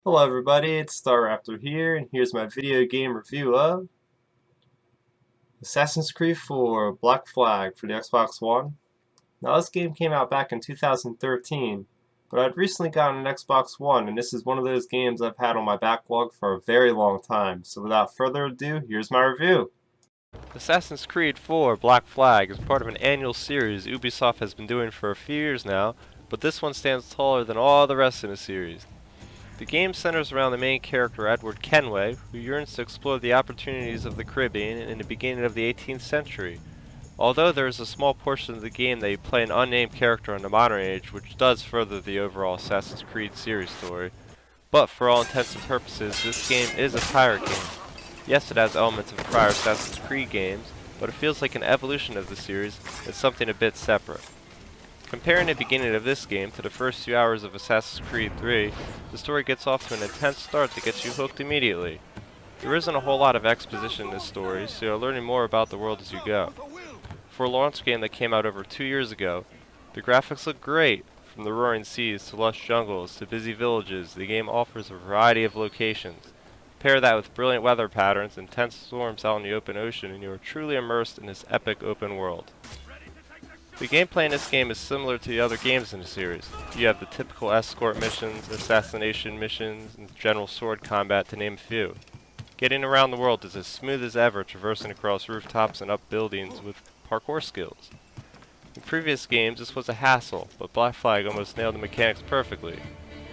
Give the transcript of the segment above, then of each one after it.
Hello everybody, it's Starrapter here, and here's my video game review of Assassin's Creed 4 Black Flag for the Xbox One. Now this game came out back in 2013, but I'd recently gotten an Xbox One, and this is one of those games I've had on my backlog for a very long time. So without further ado, here's my review. Assassin's Creed 4 Black Flag is part of an annual series Ubisoft has been doing for a few years now, but this one stands taller than all the rest in the series. The game centers around the main character Edward Kenway, who yearns to explore the opportunities of the Caribbean in the beginning of the 18th century. Although there is a small portion of the game that you play an unnamed character in the modern age, which does further the overall Assassin's Creed series story, but for all intents and purposes, this game is a pirate game. Yes, it has elements of prior Assassin's Creed games, but it feels like an evolution of the series and something a bit separate. Comparing the beginning of this game to the first few hours of Assassin's Creed 3, the story gets off to an intense start that gets you hooked immediately. There isn't a whole lot of exposition in this story, so you're learning more about the world as you go. For a launch game that came out over 2 years ago, the graphics look great. From the roaring seas to lush jungles to busy villages, the game offers a variety of locations. Pair that with brilliant weather patterns and intense storms out in the open ocean, and you are truly immersed in this epic open world. The gameplay in this game is similar to the other games in the series. You have the typical escort missions, assassination missions, and general sword combat to name a few. Getting around the world is as smooth as ever, traversing across rooftops and up buildings with parkour skills. In previous games this was a hassle, but Black Flag almost nailed the mechanics perfectly.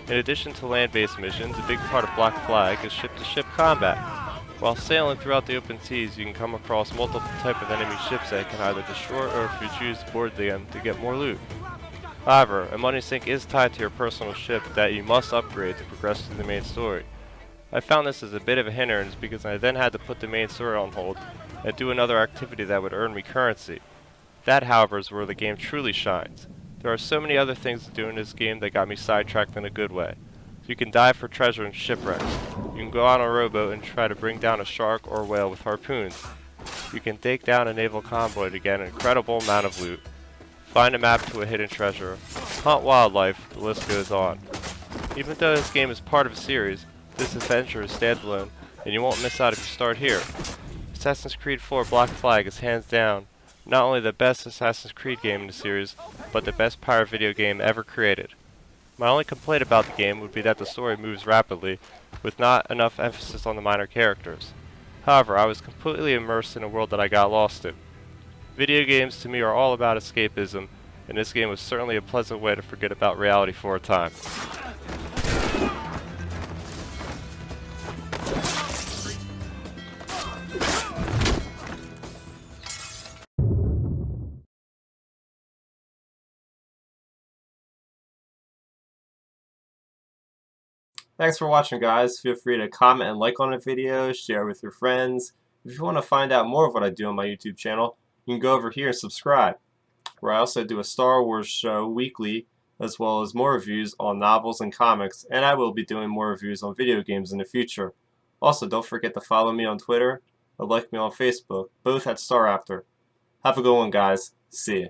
In addition to land-based missions, a big part of Black Flag is ship-to-ship combat. While sailing throughout the open seas, you can come across multiple types of enemy ships that can either destroy or, if you choose to board them, to get more loot. However, a money sink is tied to your personal ship that you must upgrade to progress through the main story. I found this as a bit of a hindrance because I then had to put the main story on hold and do another activity that would earn me currency. That, however, is where the game truly shines. There are so many other things to do in this game that got me sidetracked in a good way. So you can dive for treasure in shipwrecks. You can go on a rowboat and try to bring down a shark or whale with harpoons. You can take down a naval convoy to get an incredible amount of loot. Find a map to a hidden treasure. Hunt wildlife, the list goes on. Even though this game is part of a series, this adventure is standalone, and you won't miss out if you start here. Assassin's Creed 4 Black Flag is hands down not only the best Assassin's Creed game in the series, but the best pirate video game ever created. My only complaint about the game would be that the story moves rapidly, with not enough emphasis on the minor characters. However, I was completely immersed in a world that I got lost in. Video games to me are all about escapism, and this game was certainly a pleasant way to forget about reality for a time. Thanks for watching guys, feel free to comment and like on the video, share with your friends. If you want to find out more of what I do on my YouTube channel, you can go over here and subscribe, where I also do a Star Wars show weekly, as well as more reviews on novels and comics, and I will be doing more reviews on video games in the future. Also, don't forget to follow me on Twitter or like me on Facebook, both at Starrapter. Have a good one, guys. See ya.